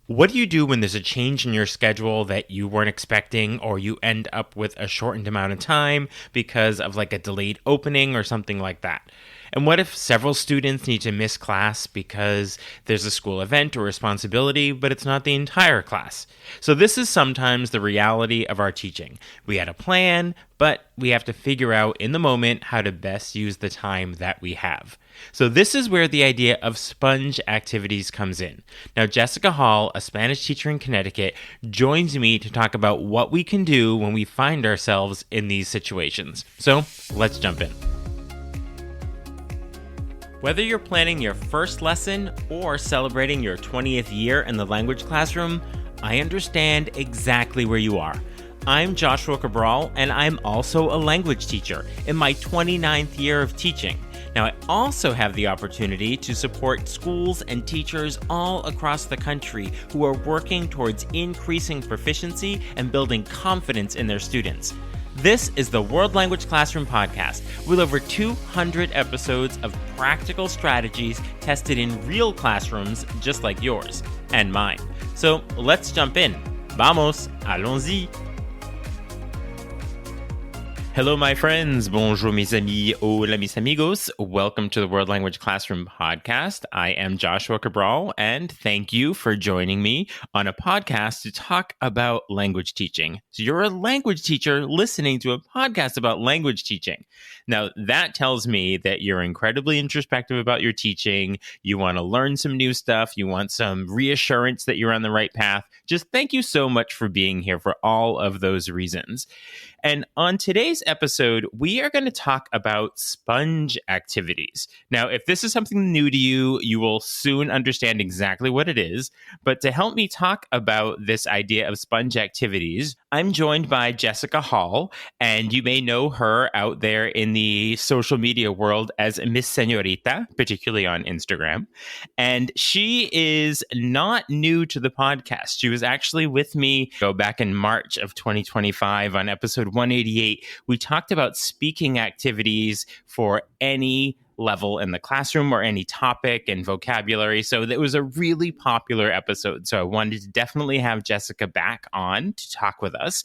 What do you do when there's a change in your schedule that you weren't expecting, or you end up with a shortened amount of time because of like a delayed opening or something like that? And what if several students need to miss class because there's a school event or responsibility, but it's not the entire class? So, this is sometimes the reality of our teaching. We had a plan, but we have to figure out in the moment how to best use the time that we have. So, this is where the idea of sponge activities comes in. Now, Jessica Hall, a Spanish teacher in Connecticut, joins me to talk about what we can do when we find ourselves in these situations. So, let's jump in. Whether you're planning your first lesson or celebrating your 20th year in the language classroom, I understand exactly where you are. I'm Joshua Cabral, and I'm also a language teacher in my 29th year of teaching. Now, I also have the opportunity to support schools and teachers all across the country who are working towards increasing proficiency and building confidence in their students. This is the World Language Classroom Podcast, with over 200 episodes of practical strategies tested in real classrooms just like yours and mine. So let's jump in. Vamos, allons-y. Hello, my friends. Bonjour, mes amis. Hola, mis amigos. Welcome to the World Language Classroom Podcast. I am Joshua Cabral, and thank you for joining me on a podcast to talk about language teaching. So you're a language teacher listening to a podcast about language teaching. Now, that tells me that you're incredibly introspective about your teaching. You want to learn some new stuff. You want some reassurance that you're on the right path. Just thank you so much for being here for all of those reasons. And on today's episode, we are going to talk about sponge activities. Now, if this is something new to you, you will soon understand exactly what it is. But to help me talk about this idea of sponge activities, I'm joined by Jessica Hall, and you may know her out there in the social media world as Miss Señorita, particularly on Instagram. And she is not new to the podcast. She was actually with me back in March of 2025 on episode 188. We talked about speaking activities for any level in the classroom or any topic and vocabulary. So that was a really popular episode. So I wanted to definitely have Jessica back on to talk with us.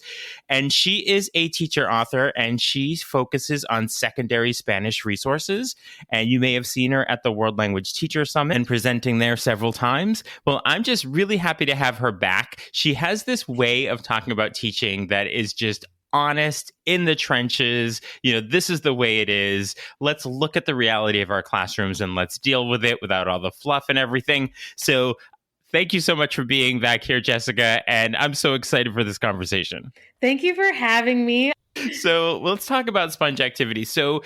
And she is a teacher author, and she focuses on secondary Spanish resources. And you may have seen her at the World Language Teacher Summit and presenting there several times. Well, I'm just really happy to have her back. She has this way of talking about teaching that is just honest, in the trenches. This is the way it is. Let's look at the reality of our classrooms and let's deal with it without all the fluff and everything. So thank you so much for being back here, Jessica. And I'm so excited for this conversation. Thank you for having me. So let's talk about sponge activity. So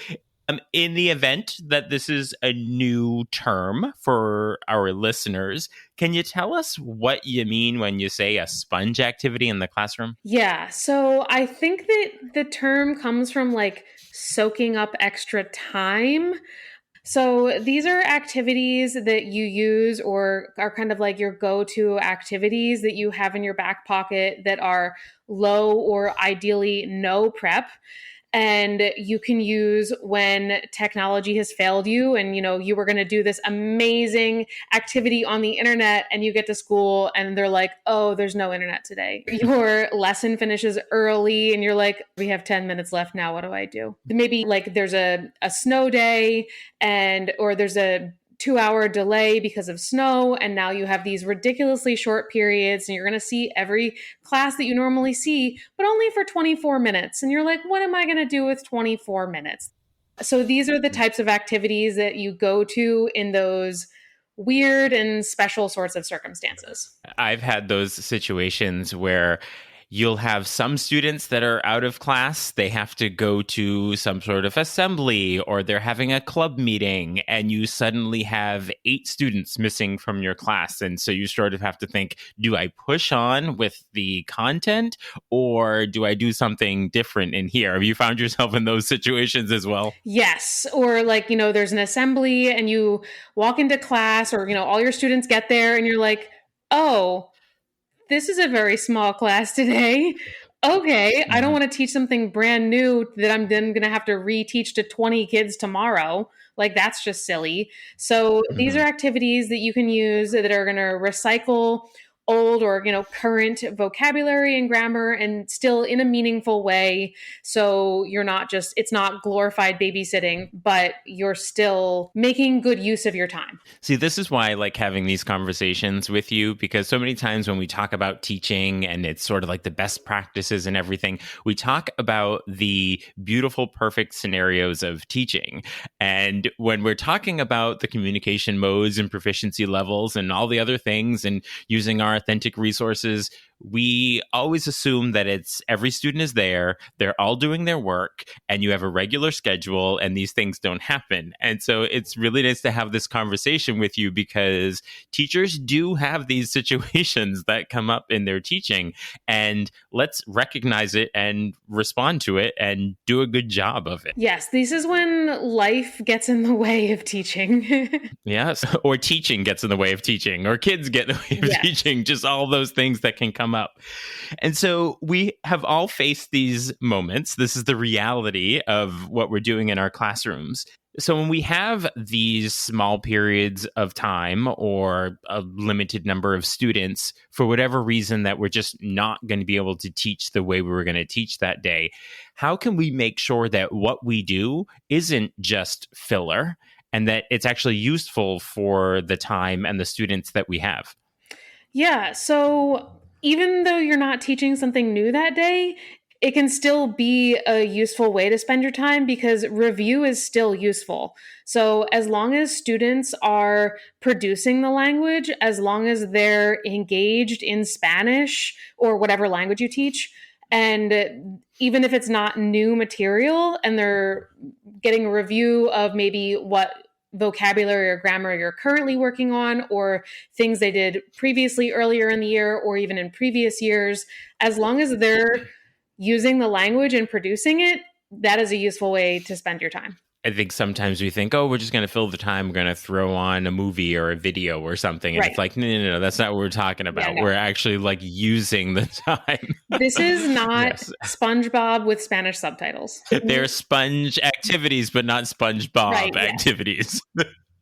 in the event that this is a new term for our listeners, can you tell us what you mean when you say a sponge activity in the classroom? Yeah, so I think that the term comes from like soaking up extra time. So these are activities that you use or are kind of like your go-to activities that you have in your back pocket that are low or ideally no prep. And you can use when technology has failed you and you were going to do this amazing activity on the internet and you get to school and they're like, oh, there's no internet today. Your lesson finishes early and you're like, we have 10 minutes left now. What do I do? Maybe like there's a snow day or there's a 2-hour delay because of snow. And now you have these ridiculously short periods and you're going to see every class that you normally see, but only for 24 minutes. And you're like, what am I going to do with 24 minutes? So these are the types of activities that you go to in those weird and special sorts of circumstances. I've had those situations where you'll have some students that are out of class. They have to go to some sort of assembly or they're having a club meeting and you suddenly have 8 students missing from your class. And so you sort of have to think, do I push on with the content or do I do something different in here? Have you found yourself in those situations as well? Yes. Or like, there's an assembly and you walk into class or, all your students get there and you're like, oh, this is a very small class today. Okay, I don't want to teach something brand new that I'm then going to have to reteach to 20 kids tomorrow. Like, that's just silly. So these are activities that you can use that are going to recycle old or current vocabulary and grammar, and still in a meaningful way. So it's not glorified babysitting, but you're still making good use of your time. See, this is why I like having these conversations with you, because so many times when we talk about teaching and it's sort of like the best practices and everything, we talk about the beautiful, perfect scenarios of teaching. And when we're talking about the communication modes and proficiency levels and all the other things and using our authentic resources, we always assume that it's every student is there, they're all doing their work, and you have a regular schedule, and these things don't happen. And so it's really nice to have this conversation with you, because teachers do have these situations that come up in their teaching, and let's recognize it and respond to it and do a good job of it. Yes, this is when life gets in the way of teaching. Yes. Or teaching gets in the way of teaching, or kids get in the way of teaching, just all those things that can come up. And so we have all faced these moments. This is the reality of what we're doing in our classrooms. So when we have these small periods of time or a limited number of students, for whatever reason that we're just not going to be able to teach the way we were going to teach that day, how can we make sure that what we do isn't just filler, and that it's actually useful for the time and the students that we have? Yeah, so even though you're not teaching something new that day, it can still be a useful way to spend your time, because review is still useful. So as long as students are producing the language, as long as they're engaged in Spanish or whatever language you teach, and even if it's not new material and they're getting a review of maybe what vocabulary or grammar you're currently working on, or things they did previously earlier in the year or even in previous years, as long as they're using the language and producing it, that is a useful way to spend your time. I think sometimes we think, oh, we're just going to fill the time. We're going to throw on a movie or a video or something. And It's like, no, that's not what we're talking about. Yeah, no. We're actually like using the time. This is not SpongeBob with Spanish subtitles. They're sponge activities, but not SpongeBob activities.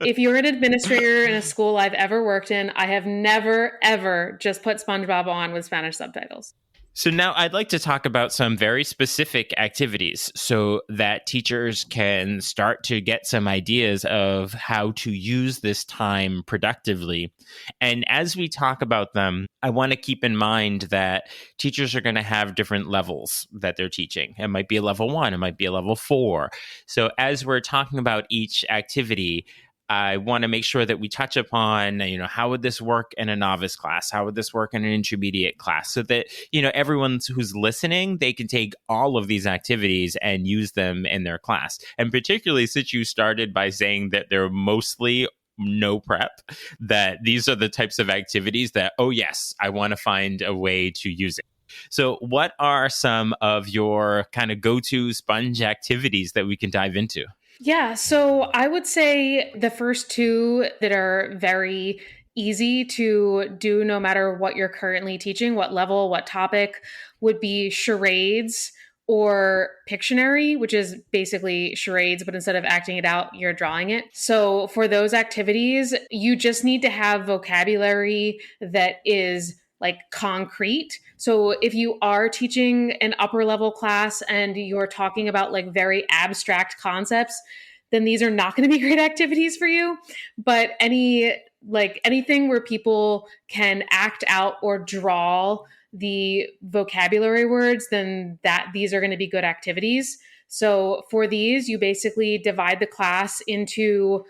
If you're an administrator in a school I've ever worked in, I have never, ever just put SpongeBob on with Spanish subtitles. So now I'd like to talk about some very specific activities so that teachers can start to get some ideas of how to use this time productively. And as we talk about them, I want to keep in mind that teachers are going to have different levels that they're teaching. It might be a level 1, it might be a level 4. So as we're talking about each activity, I want to make sure that we touch upon, how would this work in a novice class? How would this work in an intermediate class? So that, everyone who's listening, they can take all of these activities and use them in their class. And particularly since you started by saying that they're mostly no prep, that these are the types of activities that, oh yes, I want to find a way to use it. So what are some of your kind of go-to sponge activities that we can dive into? Yeah, so I would say the first two that are very easy to do no matter what you're currently teaching, what level, what topic, would be charades or Pictionary, which is basically charades, but instead of acting it out, you're drawing it. So for those activities, you just need to have vocabulary that is like concrete. So if you are teaching an upper level class and you're talking about like very abstract concepts, then these are not going to be great activities for you. But anything where people can act out or draw the vocabulary words, then these are going to be good activities. So for these, you basically divide the class into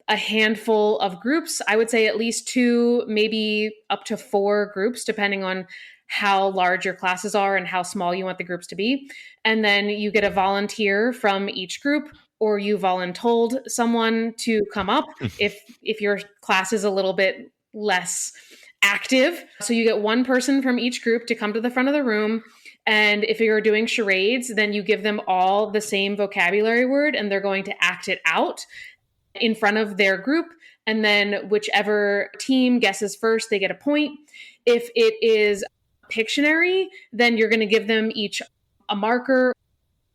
a handful of groups. I would say at least 2, maybe up to 4 groups, depending on how large your classes are and how small you want the groups to be. And then you get a volunteer from each group, or you voluntold someone to come up if your class is a little bit less active. So you get one person from each group to come to the front of the room. And if you're doing charades, then you give them all the same vocabulary word and they're going to act it out in front of their group. And then whichever team guesses first, they get a point. If it is Pictionary, then you're going to give them each a marker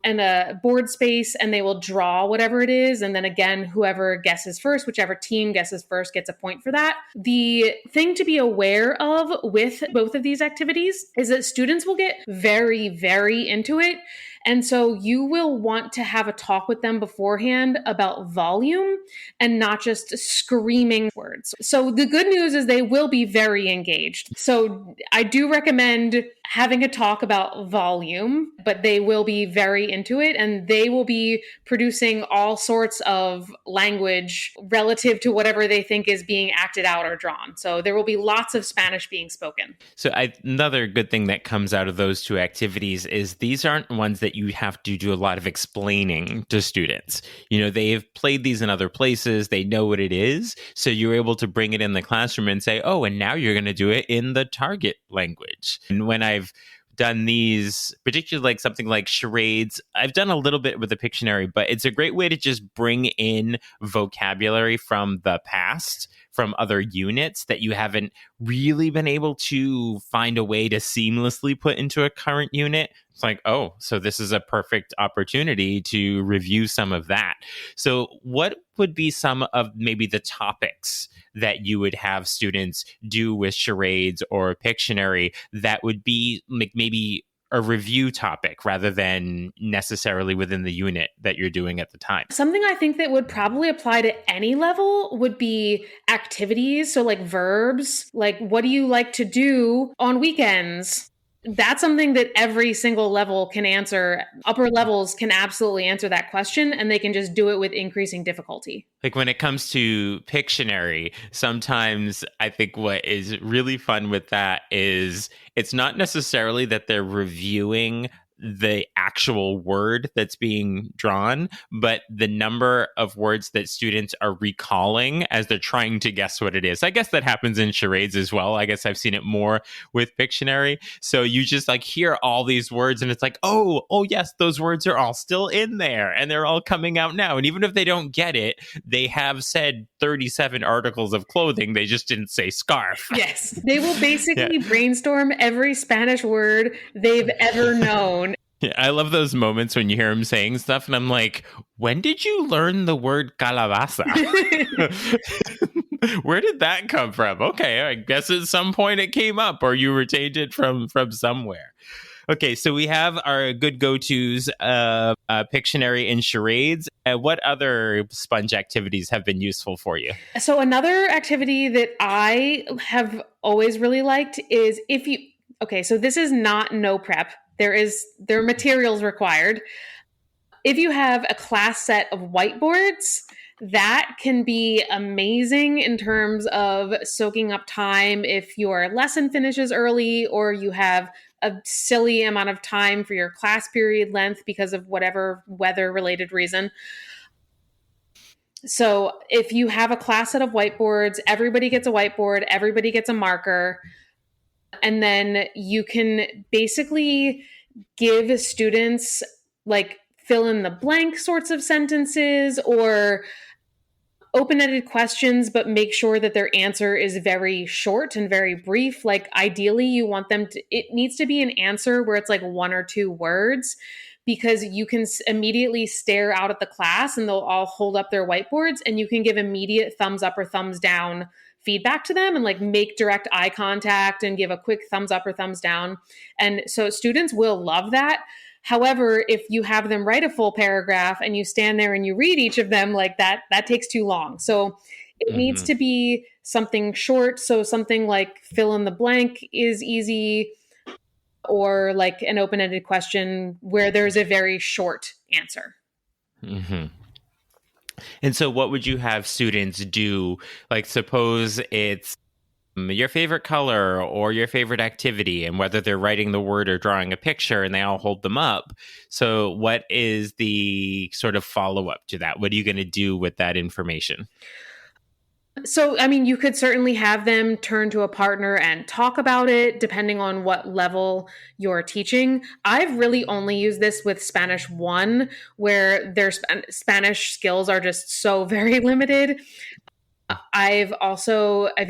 and a board space, and they will draw whatever it is. And then again, whoever guesses first, whichever team guesses first, gets a point for that. The thing to be aware of with both of these activities is that students will get very, very into it. And so you will want to have a talk with them beforehand about volume and not just screaming words. So the good news is they will be very engaged. So I do recommend having a talk about volume, but they will be very into it, and they will be producing all sorts of language relative to whatever they think is being acted out or drawn. So there will be lots of Spanish being spoken. So another good thing that comes out of those two activities is these aren't ones that you have to do a lot of explaining to students. They've played these in other places. They know what it is. So you're able to bring it in the classroom and say, oh, and now you're going to do it in the target language. And when I've done these, particularly like something like charades, I've done a little bit with the Pictionary, but it's a great way to just bring in vocabulary from the past, from other units that you haven't really been able to find a way to seamlessly put into a current unit. It's like, oh, so this is a perfect opportunity to review some of that. So what would be some of maybe the topics that you would have students do with charades or Pictionary that would be like maybe a review topic rather than necessarily within the unit that you're doing at the time? Something I think that would probably apply to any level would be activities. So like verbs, like what do you like to do on weekends? That's something that every single level can answer. Upper levels can absolutely answer that question, and they can just do it with increasing difficulty. Like when it comes to Pictionary, sometimes I think what is really fun with that is it's not necessarily that they're reviewing the actual word that's being drawn, but the number of words that students are recalling as they're trying to guess what it is. I guess that happens in charades as well. I guess I've seen it more with Pictionary. So you just like hear all these words and it's like, oh yes, those words are all still in there and they're all coming out now. And even if they don't get it, they have said 37 articles of clothing. They just didn't say scarf. Yes. They will basically brainstorm every Spanish word they've ever known. Yeah, I love those moments when you hear him saying stuff and I'm like, when did you learn the word calabaza? Where did that come from? Okay, I guess at some point it came up or you retained it from somewhere. Okay, so we have our good go-tos, Pictionary and charades. What other sponge activities have been useful for you? So another activity that I have always really liked is so this is not no prep. There are materials required. If you have a class set of whiteboards, that can be amazing in terms of soaking up time if your lesson finishes early or you have a silly amount of time for your class period length because of whatever weather-related reason. So if you have a class set of whiteboards, everybody gets a whiteboard, everybody gets a marker, and then you can basically give students like fill in the blank sorts of sentences or open-ended questions, but make sure that their answer is very short and very brief. Like ideally you want them to, it needs to be an answer where it's like 1 or 2 words, because you can immediately stare out at the class and they'll all hold up their whiteboards and you can give immediate thumbs up or thumbs down feedback to them and like make direct eye contact and give a quick thumbs up or thumbs down. And so students will love that. However, if you have them write a full paragraph and you stand there and you read each of them, like that takes too long. So it needs to be something short. So something like fill in the blank is easy, or like an open-ended question where there's a very short answer. Mm-hmm. And so what would you have students do? Like suppose it's your favorite color or your favorite activity, and whether they're writing the word or drawing a picture and they all hold them up. So what is the sort of follow-up to that? What are you going to do with that information? So, I mean, you could certainly have them turn to a partner and talk about it, depending on what level you're teaching. I've really only used this with Spanish 1, where their Spanish skills are just so very limited. I've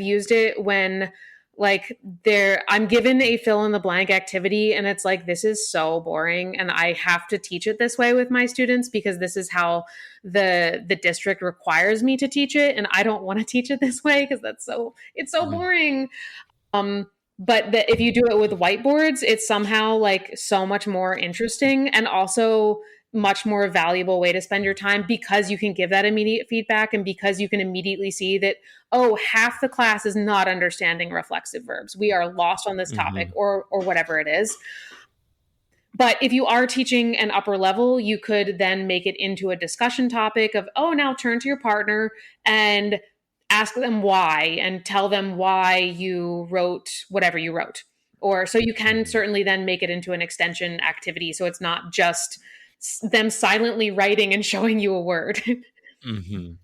used it when Like I'm given a fill in the blank activity and it's like, this is so boring and I have to teach it this way with my students because this is how the district requires me to teach it, and I don't want to teach it this way because it's so Mhm. boring. But if you do it with whiteboards, it's somehow like so much more interesting and also much more valuable way to spend your time because you can give that immediate feedback and because you can immediately see that, oh, half the class is not understanding reflexive verbs. We are lost on this topic Mhm. or whatever it is. But if you are teaching an upper level, you could then make it into a discussion topic of, oh, now turn to your partner and ask them why and tell them why you wrote whatever you wrote. Or so you can Mhm. certainly then make it into an extension activity. So it's not just them silently writing and showing you a word. Mhm.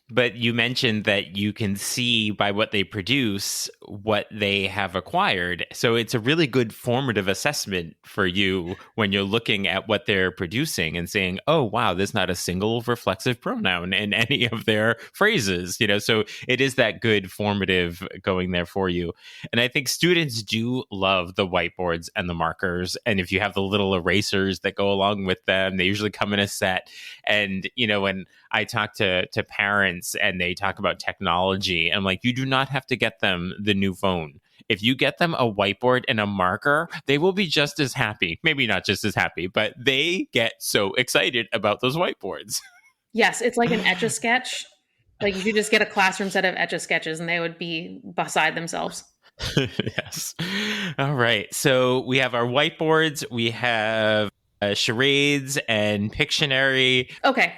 But you mentioned that you can see by what they produce what they have acquired. So it's a really good formative assessment for you when you're looking at what they're producing and saying, oh, wow, there's not a single reflexive pronoun in any of their phrases. So it is that good formative going there for you. And I think students do love the whiteboards and the markers. And if you have the little erasers that go along with them, they usually come in a set. And, when I talk to parents and they talk about technology, I'm like, you do not have to get them the new phone. If you get them a whiteboard and a marker, they will be just as happy. Maybe not just as happy, but they get so excited about those whiteboards. Yes, it's like an etch a sketch. Like you could just get a classroom set of etch a sketches and they would be beside themselves. Yes. All right. So we have our whiteboards, we have charades and Pictionary. Okay.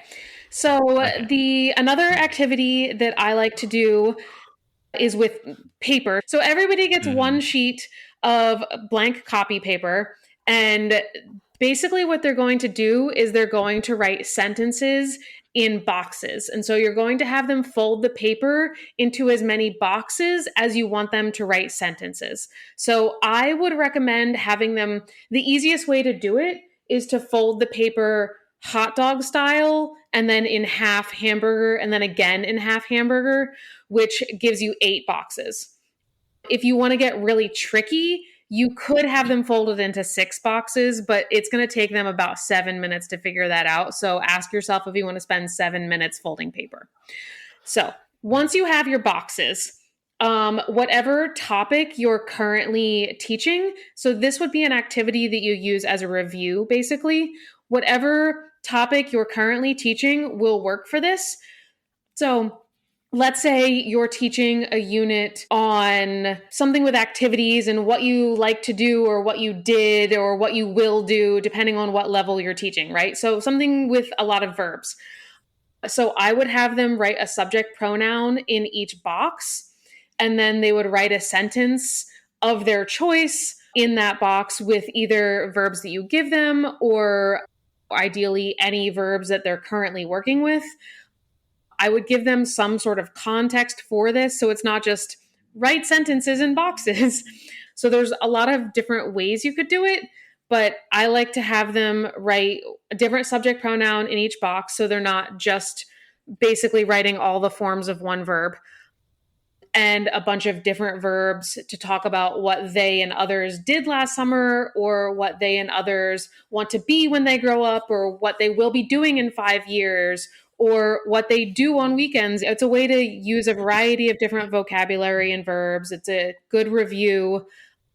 So Okay. the another activity that I like to do is with paper. So everybody gets one Mhm. sheet of blank copy paper, and basically what they're going to do is they're going to write sentences in boxes. And so you're going to have them fold the paper into as many boxes as you want them to write sentences. So I would recommend having them, the easiest way to do it is to fold the paper hot dog style and then in half hamburger and then again in half hamburger, which gives you 8 boxes. If you want to get really tricky, you could have them folded into 6 boxes, but it's going to take them about 7 minutes to figure that out. So ask yourself if you want to spend 7 minutes folding paper. So once you have your boxes, whatever topic you're currently teaching, so this would be an activity that you use as a review, basically. Whatever topic you're currently teaching will work for this. So let's say you're teaching a unit on something with activities and what you like to do or what you did or what you will do, depending on what level you're teaching, right? So something with a lot of verbs. So I would have them write a subject pronoun in each box, and then they would write a sentence of their choice in that box with either verbs that you give them or ideally any verbs that they're currently working with. I would give them some sort of context for this. So it's not just write sentences in boxes. So there's a lot of different ways you could do it, but I like to have them write a different subject pronoun in each box so they're not just basically writing all the forms of one verb and a bunch of different verbs to talk about what they and others did last summer or what they and others want to be when they grow up or what they will be doing in 5 years or what they do on weekends. It's a way to use a variety of different vocabulary and verbs. It's a good review.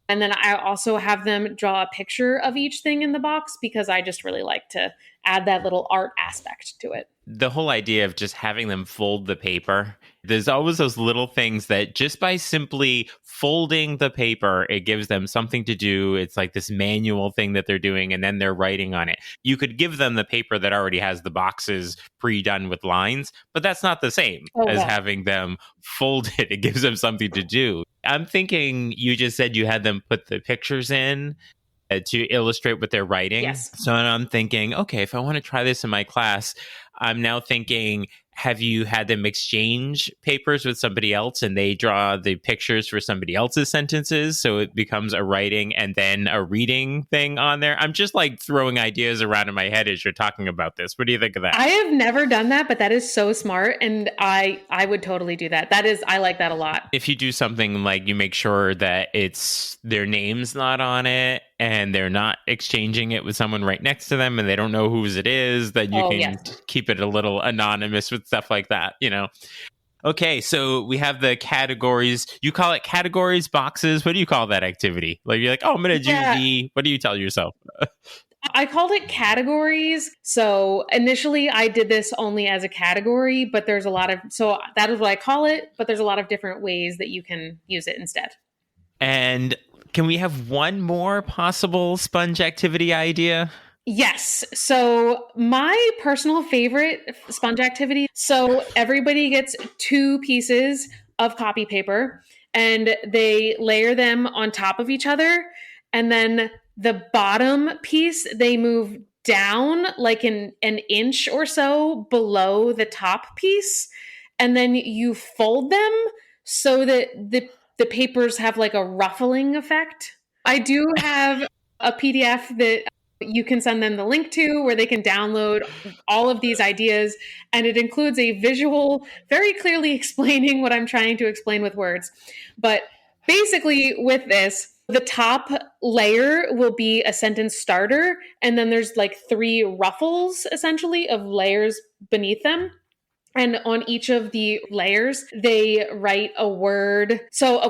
And then I also have them draw a picture of each thing in the box because I just really like to add that little art aspect to it. The whole idea of just having them fold the paper, there's always those little things that just by simply folding the paper, it gives them something to do. It's like this manual thing that they're doing, and then they're writing on it. You could give them the paper that already has the boxes pre-done with lines, but that's not the same Oh, as well. having them fold it. It gives them something to do. I'm thinking you just said you had them put the pictures in to illustrate what they're writing. Yes. So I'm thinking, okay, if I want to try this in my class, I'm now thinking, have you had them exchange papers with somebody else and they draw the pictures for somebody else's sentences? So it becomes a writing and then a reading thing on there. I'm just like throwing ideas around in my head as you're talking about this. What do you think of that? I have never done that, but that is so smart. And I would totally do that. I like that a lot. If you do something like you make sure that it's their name's not on it and they're not exchanging it with someone right next to them and they don't know whose it is, then you can keep it a little anonymous with stuff like that, you know? Okay, so we have the categories. You call it categories, boxes. What do you call that activity? Like you're like, oh, I'm going to do the, what do you tell yourself? I called it categories. So initially I did this only as a category, but there's a lot of, so that is what I call it, but there's a lot of different ways that you can use it instead. And can we have one more possible sponge activity idea? Yes. So my personal favorite sponge activity. So everybody gets 2 pieces of copy paper and they layer them on top of each other. And then the bottom piece, they move down like an inch or so below the top piece. And then you fold them so that the papers have like a ruffling effect. I do have a PDF that you can send them the link to where they can download all of these ideas. And it includes a visual, very clearly explaining what I'm trying to explain with words. But basically, with this, the top layer will be a sentence starter. And then there's like 3 ruffles, essentially, of layers beneath them. And on each of the layers, they write a word. So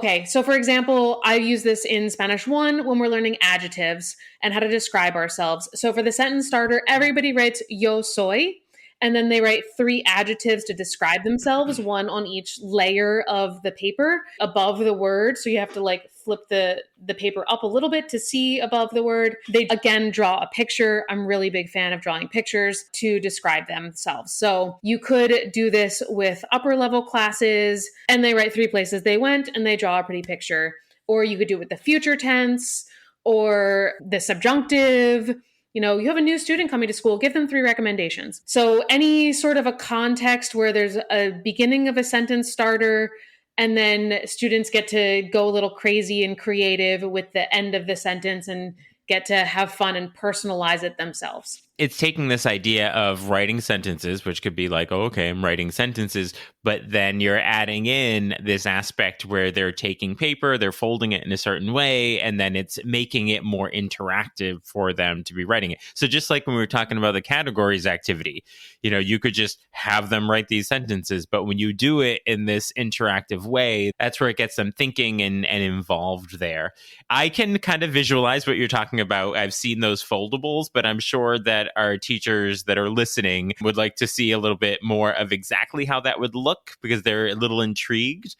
for example, I use this in Spanish 1 when we're learning adjectives and how to describe ourselves. So for the sentence starter, everybody writes yo soy. And then they write 3 adjectives to describe themselves, 1 on each layer of the paper above the word. So you have to like flip the paper up a little bit to see above the word. They again draw a picture. I'm really big fan of drawing pictures to describe themselves. So you could do this with upper level classes and they write 3 places they went and they draw a pretty picture. Or you could do it with the future tense or the subjunctive. You know, you have a new student coming to school, give them 3 recommendations. So any sort of a context where there's a beginning of a sentence starter, and then students get to go a little crazy and creative with the end of the sentence and get to have fun and personalize it themselves. It's taking this idea of writing sentences, which could be like, oh, okay, I'm writing sentences, but then you're adding in this aspect where they're taking paper, they're folding it in a certain way, and then it's making it more interactive for them to be writing it. So just like when we were talking about the categories activity, you know, you could just have them write these sentences, but when you do it in this interactive way, that's where it gets them thinking and involved there. I can kind of visualize what you're talking about. I've seen those foldables, but I'm sure that our teachers that are listening would like to see a little bit more of exactly how that would look because they're a little intrigued.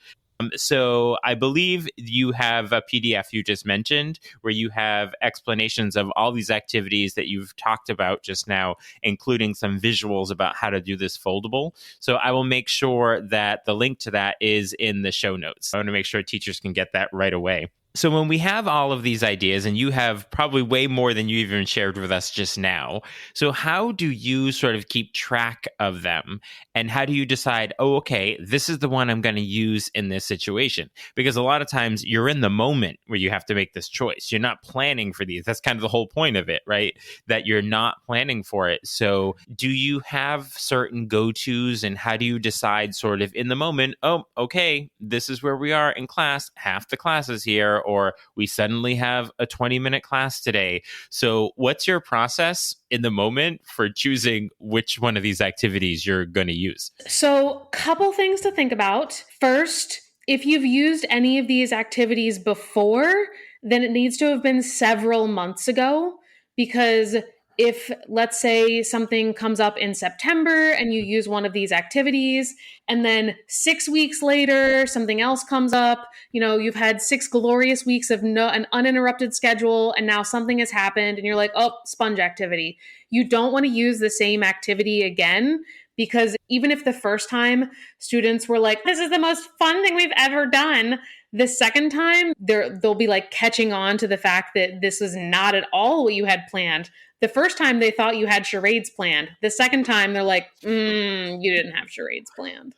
So I believe you have a PDF you just mentioned where you have explanations of all these activities that you've talked about just now, including some visuals about how to do this foldable. So I will make sure that the link to that is in the show notes. I want to make sure teachers can get that right away. So when we have all of these ideas, and you have probably way more than you even shared with us just now, so how do you sort of keep track of them? And how do you decide, oh, okay, this is the one I'm going to use in this situation? Because a lot of times you're in the moment where you have to make this choice. You're not planning for these. That's kind of the whole point of it, right? That you're not planning for it. So do you have certain go-tos, and how do you decide sort of in the moment, oh, okay, this is where we are in class. Half the class is here. Or we suddenly have a 20-minute class today. So what's your process in the moment for choosing which one of these activities you're going to use? So couple things to think about. First, if you've used any of these activities before, then it needs to have been several months ago, because if, let's say, something comes up in September and you use one of these activities, and then 6 weeks later, something else comes up, you know, you've had 6 glorious weeks of an uninterrupted schedule, and now something has happened, and you're like, oh, sponge activity. You don't want to use the same activity again, Because even if the first time students were like, this is the most fun thing we've ever done, the second time they'll be like catching on to the fact that this was not at all what you had planned. The first time they thought you had charades planned. The second time they're like, you didn't have charades planned.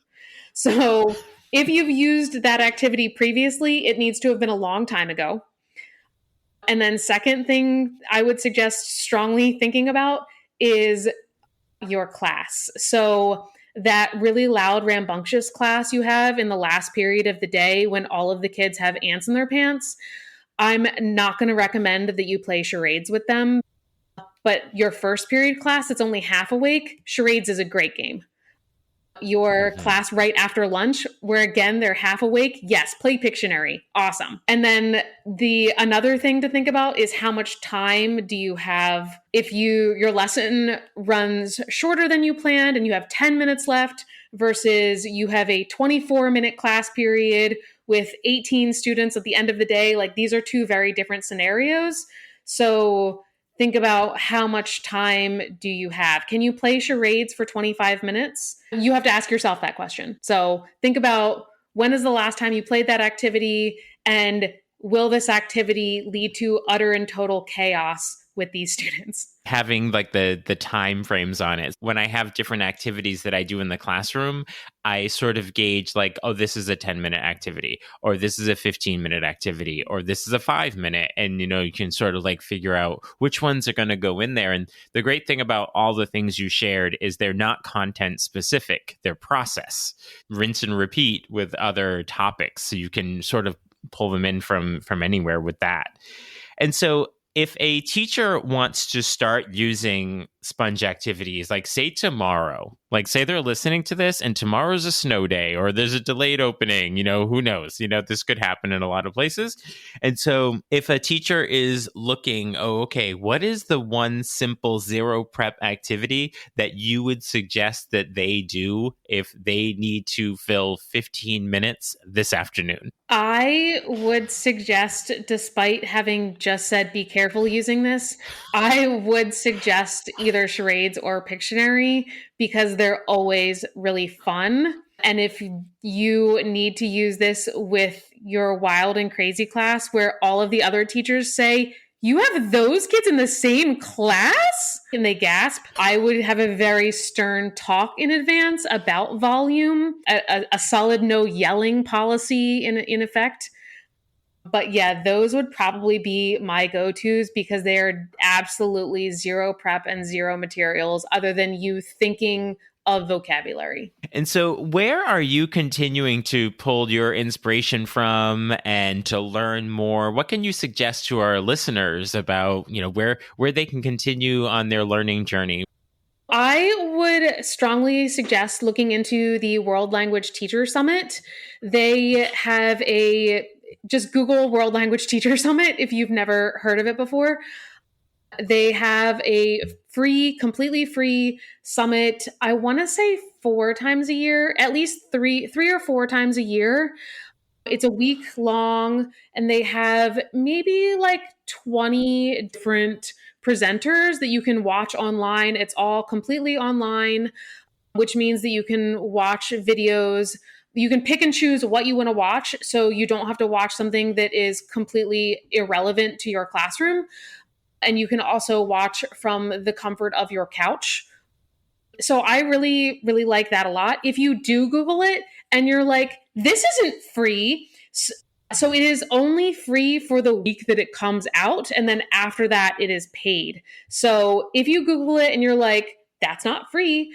So if you've used that activity previously, it needs to have been a long time ago. And then second thing I would suggest strongly thinking about is your class. So that really loud, rambunctious class you have in the last period of the day when all of the kids have ants in their pants, I'm not going to recommend that you play charades with them. But your first period class that's only half awake, charades is a great game. Your class right after lunch, where again they're half awake, yes, play Pictionary. Awesome. And then another thing to think about is how much time do you have if your lesson runs shorter than you planned and you have 10 minutes left versus you have a 24-minute class period with 18 students at the end of the day. Like, these are two very different scenarios. So think about how much time do you have? Can you play charades for 25 minutes? You have to ask yourself that question. So think about, when is the last time you played that activity, and will this activity lead to utter and total chaos with these students? Having like the time frames on it. When I have different activities that I do in the classroom, I sort of gauge like, oh, this is a 10-minute activity, or this is a 15-minute activity, or this is a 5-minute. And, you can sort of like figure out which ones are going to go in there. And the great thing about all the things you shared is they're not content specific, they're process. Rinse and repeat with other topics. So you can sort of pull them in from anywhere with that. And so if a teacher wants to start using sponge activities, like say tomorrow, like say they're listening to this and tomorrow's a snow day or there's a delayed opening, who knows, this could happen in a lot of places. And so if a teacher is looking, okay, what is the one simple zero prep activity that you would suggest that they do if they need to fill 15 minutes this afternoon? I would suggest, despite having just said be careful using this, I would suggest either charades or Pictionary because they're always really fun. And if you need to use this with your wild and crazy class where all of the other teachers say, you have those kids in the same class? And they gasp. I would have a very stern talk in advance about volume, a solid no yelling policy in effect. But yeah, those would probably be my go-tos because they are absolutely zero prep and zero materials other than you thinking of vocabulary. And so where are you continuing to pull your inspiration from and to learn more? What can you suggest to our listeners about, where they can continue on their learning journey? I would strongly suggest looking into the World Language Teacher Summit. They have just Google World Language Teacher Summit if you've never heard of it before. They have a completely free summit. I want to say 4 times a year, at least three or 4 times a year. It's a week long, and they have maybe like 20 different presenters that you can watch online. It's all completely online, which means that you can watch videos. You can pick and choose what you want to watch, so you don't have to watch something that is completely irrelevant to your classroom. And you can also watch from the comfort of your couch. So I really, really like that a lot. If you do Google it and you're like, this isn't free. So it is only free for the week that it comes out. And then after that, it is paid. So if you Google it and you're like, that's not free,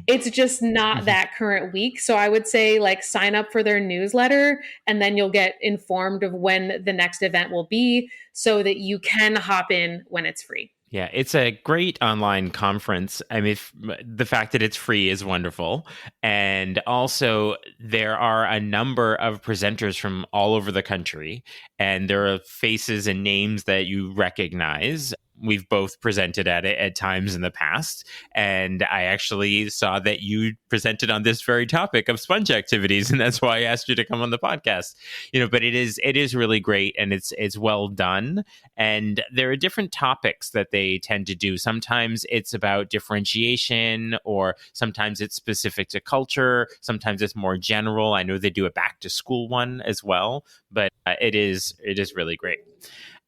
it's just not that current week. So I would say sign up for their newsletter and then you'll get informed of when the next event will be so that you can hop in when it's free. Yeah, it's a great online conference. I mean, the fact that it's free is wonderful. And also, there are a number of presenters from all over the country, and there are faces and names that you recognize. we've both presented at it at times in the past. And I actually saw that you presented on this very topic of sponge activities. And that's why I asked you to come on the podcast. But it is really great, and it's well done. And there are different topics that they tend to do. Sometimes it's about differentiation, or sometimes it's specific to culture. Sometimes it's more general. I know they do a back to school one as well, but it is really great.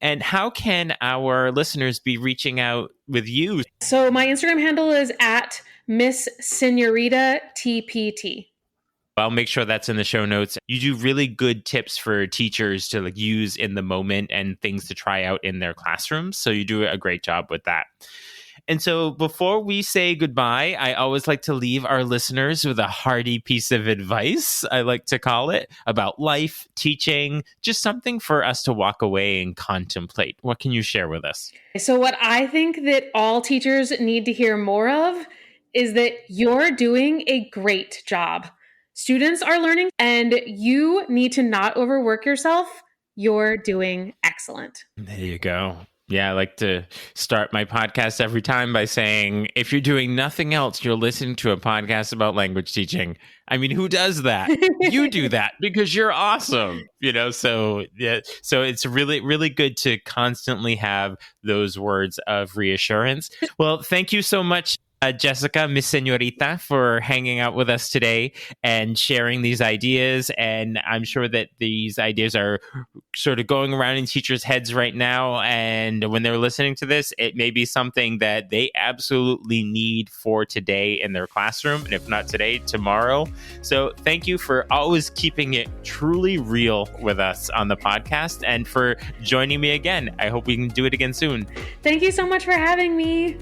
And how can our listeners be reaching out with you? So my Instagram handle is at Miss Senorita TPT. I'll make sure that's in the show notes. You do really good tips for teachers to use in the moment and things to try out in their classrooms. So you do a great job with that. And so before we say goodbye, I always like to leave our listeners with a hearty piece of advice, I like to call it, about life, teaching, just something for us to walk away and contemplate. What can you share with us? So what I think that all teachers need to hear more of is that you're doing a great job. Students are learning, and you need to not overwork yourself. You're doing excellent. There you go. Yeah, I like to start my podcast every time by saying, if you're doing nothing else, you're listening to a podcast about language teaching. I mean, who does that? You do that because you're awesome, so yeah. So it's really, really good to constantly have those words of reassurance. Well, thank you so much, Jessica, Miss Senorita, for hanging out with us today and sharing these ideas. And I'm sure that these ideas are sort of going around in teachers' heads right now. And when they're listening to this, it may be something that they absolutely need for today in their classroom. And if not today, tomorrow. So thank you for always keeping it truly real with us on the podcast, and for joining me again. I hope we can do it again soon. Thank you so much for having me.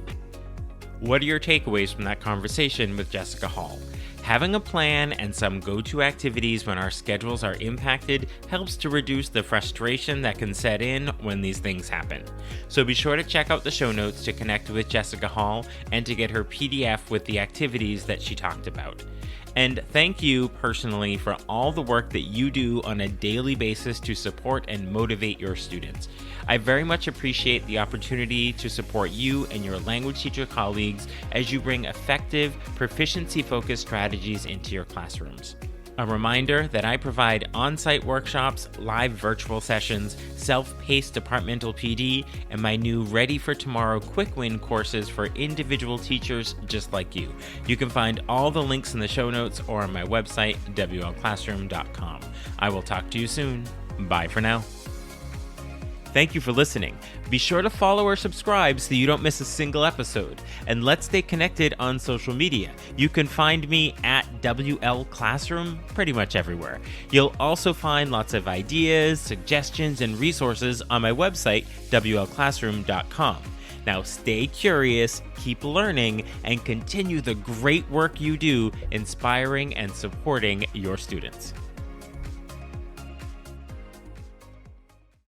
What are your takeaways from that conversation with Jessica Hall? Having a plan and some go-to activities when our schedules are impacted helps to reduce the frustration that can set in when these things happen. So be sure to check out the show notes to connect with Jessica Hall and to get her PDF with the activities that she talked about. And thank you personally for all the work that you do on a daily basis to support and motivate your students. I very much appreciate the opportunity to support you and your language teacher colleagues as you bring effective, proficiency-focused strategies into your classrooms. A reminder that I provide on-site workshops, live virtual sessions, self-paced departmental PD, and my new Ready for Tomorrow Quick Win courses for individual teachers just like you. You can find all the links in the show notes or on my website, wlclassroom.com. I will talk to you soon. Bye for now. Thank you for listening. Be sure to follow or subscribe so you don't miss a single episode. And let's stay connected on social media. You can find me at WL Classroom pretty much everywhere. You'll also find lots of ideas, suggestions, and resources on my website, wlclassroom.com. Now stay curious, keep learning, and continue the great work you do inspiring and supporting your students.